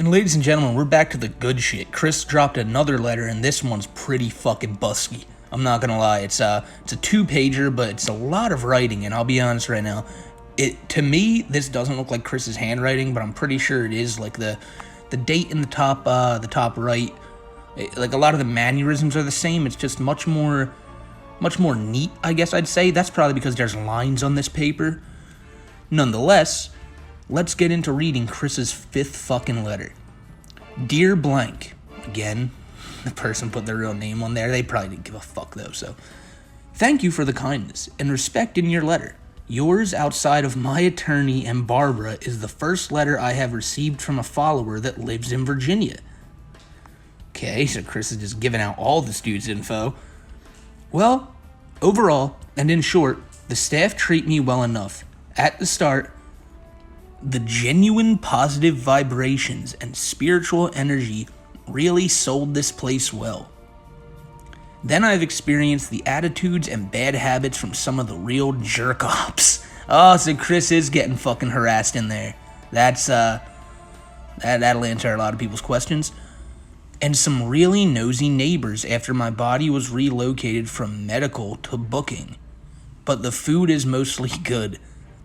And ladies and gentlemen, we're back to the good shit. Chris dropped another letter, and this one's pretty fucking busky. I'm not gonna lie. It's a 2-pager, but it's a lot of writing, and I'll be honest right now. To me, this doesn't look like Chris's handwriting, but I'm pretty sure it is. Like the date in the top right. Like a lot of the mannerisms are the same. It's just much more neat, I guess I'd say. That's probably because there's lines on this paper. Nonetheless, let's get into reading Chris's 5th fucking letter. Dear blank. Again, the person put their real name on there. They probably didn't give a fuck though, so. Thank you for the kindness and respect in your letter. Yours, outside of my attorney and Barbara, is the first letter I have received from a follower that lives in Virginia. Okay, so Chris is just giving out all this dude's info. Well, overall, and in short, the staff treat me well enough. At the start, the genuine positive vibrations and spiritual energy really sold this place well. Then I've experienced the attitudes and bad habits from some of the real Jerkops. Oh, so Chris is getting fucking harassed in there. That'll answer a lot of people's questions. And some really nosy neighbors after my body was relocated from medical to booking. But the food is mostly good.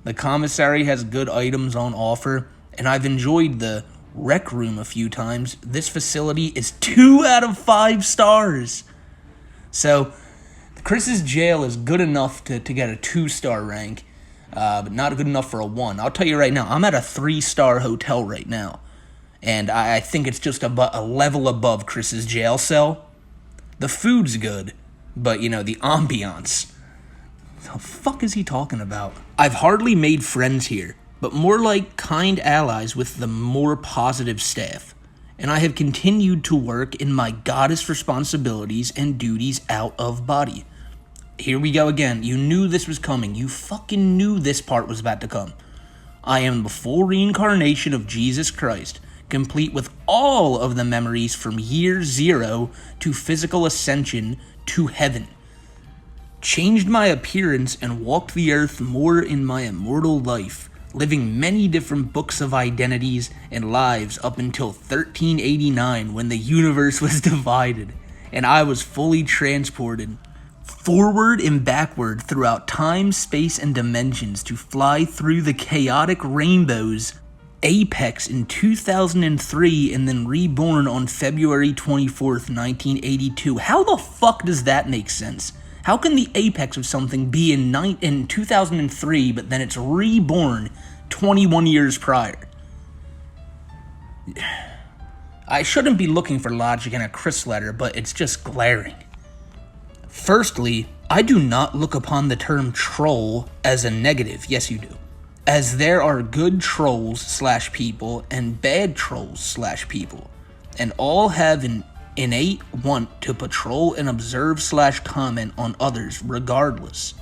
The commissary has good items on offer, and I've enjoyed the rec room a few times. This facility is 2 out of 5 stars. So, Chris's jail is good enough to get a 2-star rank, but not good enough for a 1. I'll tell you right now, I'm at a 3-star hotel right now, and I think it's just a level above Chris's jail cell. The food's good, but, the ambiance. What the fuck is he talking about? I've hardly made friends here, but more like kind allies with the more positive staff. And I have continued to work in my goddess responsibilities and duties out of body. Here we go again. You knew this was coming. You fucking knew this part was about to come. I am the full reincarnation of Jesus Christ, complete with all of the memories from year 0 to physical ascension to heaven. Changed my appearance and walked the earth more in my immortal life, living many different books of identities and lives up until 1389 when the universe was divided and I was fully transported forward and backward throughout time, space, and dimensions to fly through the chaotic rainbow's apex in 2003 and then reborn on February 24th, 1982. How the fuck does that make sense? How can the apex of something be in 2003, but then it's reborn 21 years prior? I shouldn't be looking for logic in a Chris letter, but it's just glaring. Firstly, I do not look upon the term troll as a negative. Yes, you do. As there are good trolls/people and bad trolls/people, and all have an innate want to patrol and observe/comment on others regardless.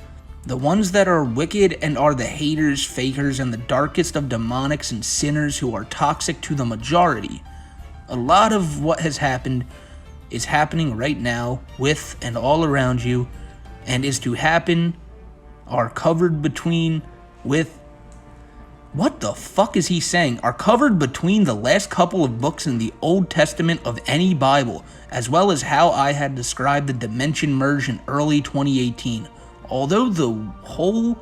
The ones that are wicked and are the haters, fakers, and the darkest of demonics and sinners who are toxic to the majority. A lot of what has happened is happening right now with and all around you, and is to happen are covered between with... What the fuck is he saying? Are covered between the last couple of books in the Old Testament of any Bible, as well as how I had described the dimension merge in early 2018. Although the whole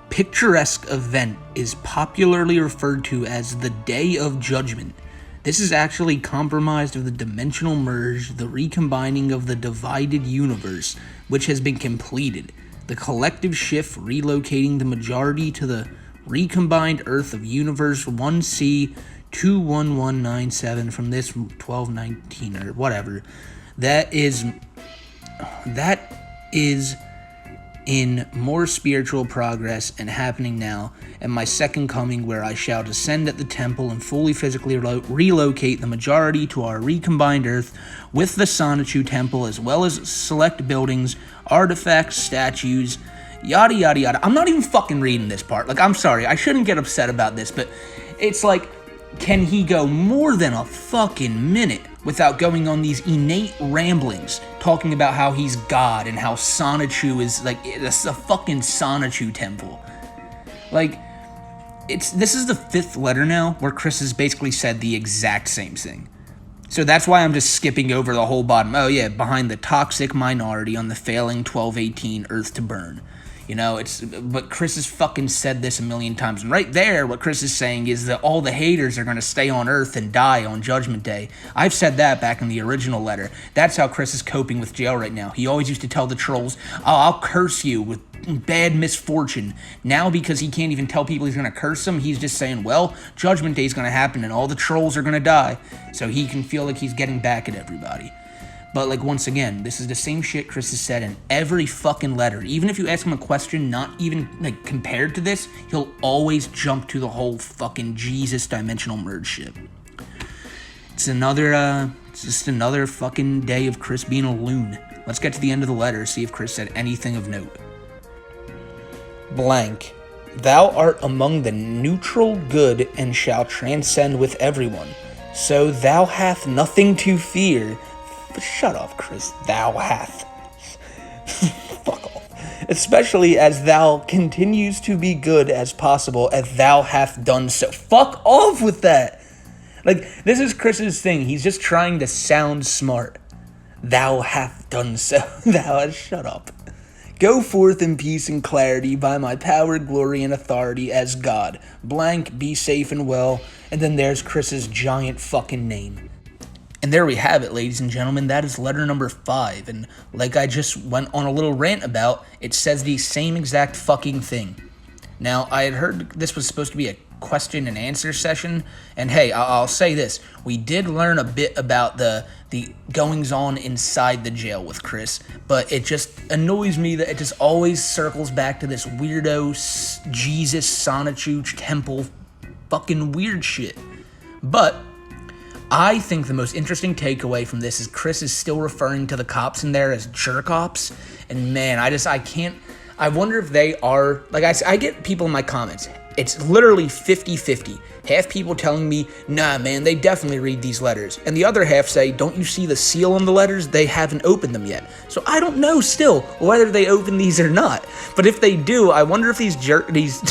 picturesque event is popularly referred to as the Day of Judgment, this is actually comprised of the dimensional merge, the recombining of the divided universe, which has been completed. The collective shift relocating the majority to the recombined Earth of Universe 1C 21197 from this 1219 or whatever. That is in more spiritual progress and happening now, and my second coming, where I shall descend at the temple and fully physically relocate the majority to our recombined Earth with the Sonichu Temple, as well as select buildings, artifacts, statues, yada yada yada. I'm not even fucking reading this part. Like, I'm sorry, I shouldn't get upset about this, but it's like, can he go more than a fucking minute without going on these innate ramblings, talking about how he's God and how Sonichu is, like, it's a fucking Sonichu temple? Like, this is the 5th letter now where Chris has basically said the exact same thing. So that's why I'm just skipping over the whole bottom. Oh yeah, behind the toxic minority on the failing 1218 Earth to burn. You know, but Chris has fucking said this a million times. And right there, what Chris is saying is that all the haters are going to stay on Earth and die on Judgment Day. I've said that back in the original letter. That's how Chris is coping with jail right now. He always used to tell the trolls, oh, I'll curse you with bad misfortune. Now, because he can't even tell people he's going to curse them, he's just saying, well, Judgment Day is going to happen and all the trolls are going to die. So he can feel like he's getting back at everybody. But, like, once again, this is the same shit Chris has said in every fucking letter. Even if you ask him a question not even, like, compared to this, he'll always jump to the whole fucking Jesus dimensional merge shit. It's just another fucking day of Chris being a loon. Let's get to the end of the letter, see if Chris said anything of note. Blank. Thou art among the neutral good and shall transcend with everyone. So thou hath nothing to fear. Shut up, Chris. Thou hath. Fuck off. Especially as thou continues to be good as possible, as thou hath done so. Fuck off with that. Like, this is Chris's thing. He's just trying to sound smart. Thou hath done so. Shut up. Go forth in peace and clarity by my power, glory, and authority as God. Blank, be safe and well. And then there's Chris's giant fucking name. And there we have it, ladies and gentlemen. That is letter number 5. And like I just went on a little rant about, it says the same exact fucking thing. Now, I had heard this was supposed to be a question and answer session. And hey, I'll say this. We did learn a bit about the goings on inside the jail with Chris. But it just annoys me that it just always circles back to this weirdo Jesus Sonichuch temple fucking weird shit. But I think the most interesting takeaway from this is Chris is still referring to the cops in there as Jerkops. And man, I wonder if they are, like I get people in my comments. It's literally 50-50. Half people telling me, nah, man, they definitely read these letters. And the other half say, don't you see the seal on the letters? They haven't opened them yet. So I don't know still whether they open these or not. But if they do, I wonder if these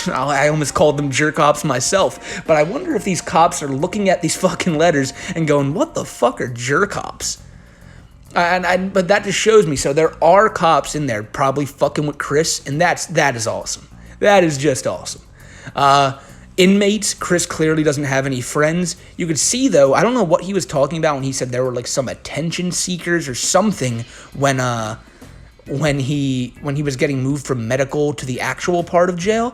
I almost called them Jerkops myself. But I wonder if these cops are looking at these fucking letters and going, what the fuck are Jerkops? But that just shows me. So there are cops in there probably fucking with Chris. And that is awesome. That is just awesome. Inmates, Chris clearly doesn't have any friends. You could see, though, I don't know what he was talking about when he said there were like some attention seekers or something when he was getting moved from medical to the actual part of jail.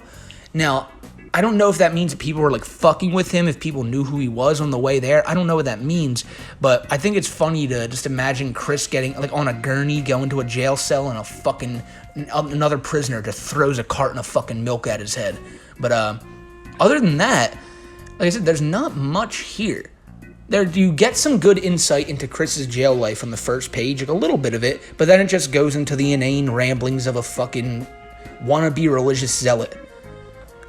Now, I don't know if that means that people were like fucking with him, if people knew who he was on the way there. I don't know what that means, but I think it's funny to just imagine Chris getting like on a gurney, going to a jail cell, and another prisoner just throws a carton of fucking milk at his head. But other than that, like I said, there's not much here. You get some good insight into Chris's jail life on the first page, like a little bit of it, but then it just goes into the inane ramblings of a fucking wannabe religious zealot.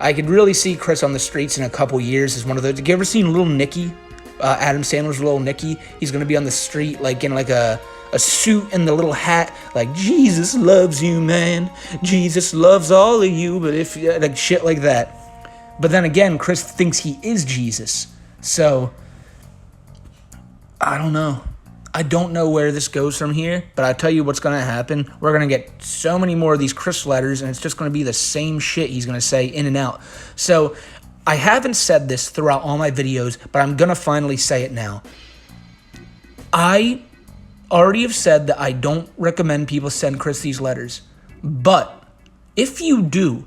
I could really see Chris on the streets in a couple years as one of those. Have you ever seen Little Nicky? Adam Sandler's Little Nicky? He's going to be on the street like in like a suit and the little hat, like, Jesus loves you, man. Jesus loves all of you, but if, like, shit like that. But then again, Chris thinks he is Jesus. So, I don't know. I don't know where this goes from here, but I tell you what's going to happen. We're going to get so many more of these Chris letters, and it's just going to be the same shit he's going to say in and out. So, I haven't said this throughout all my videos, but I'm going to finally say it now. I already have said that I don't recommend people send Chris these letters, but if you do,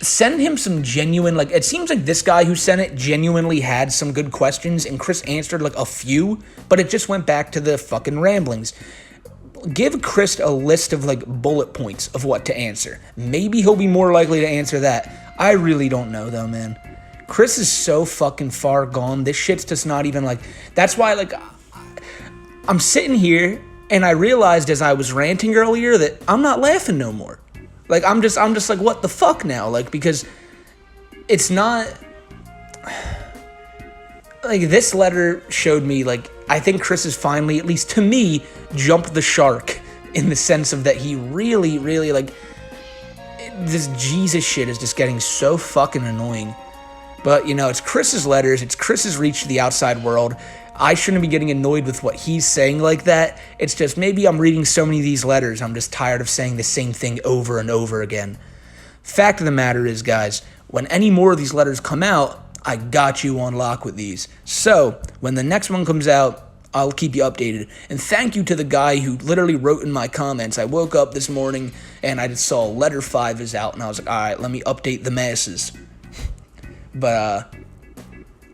send him some genuine, like, it seems like this guy who sent it genuinely had some good questions, and Chris answered, like, a few, but it just went back to the fucking ramblings. Give Chris a list of, like, bullet points of what to answer. Maybe he'll be more likely to answer that. I really don't know, though, man. Chris is so fucking far gone. This shit's just not even, like, that's why, like, I'm sitting here, and I realized as I was ranting earlier that I'm not laughing no more. Like, I'm just like, what the fuck now? Like, because it's not, like, this letter showed me, like, I think Chris has finally, at least to me, jumped the shark in the sense of that he really, really, like, this Jesus shit is just getting so fucking annoying. But, you know, it's Chris's letters. It's Chris's reach to the outside world. I shouldn't be getting annoyed with what he's saying like that. It's just maybe I'm reading so many of these letters, I'm just tired of saying the same thing over and over again. Fact of the matter is, guys, when any more of these letters come out, I got you on lock with these. So, when the next one comes out, I'll keep you updated. And thank you to the guy who literally wrote in my comments. I woke up this morning and I just saw letter 5 is out, and I was like, all right, let me update the masses. But,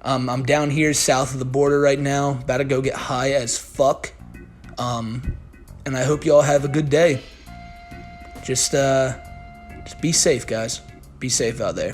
I'm down here south of the border right now, about to go get high as fuck. And I hope y'all have a good day. Just be safe, guys. Be safe out there.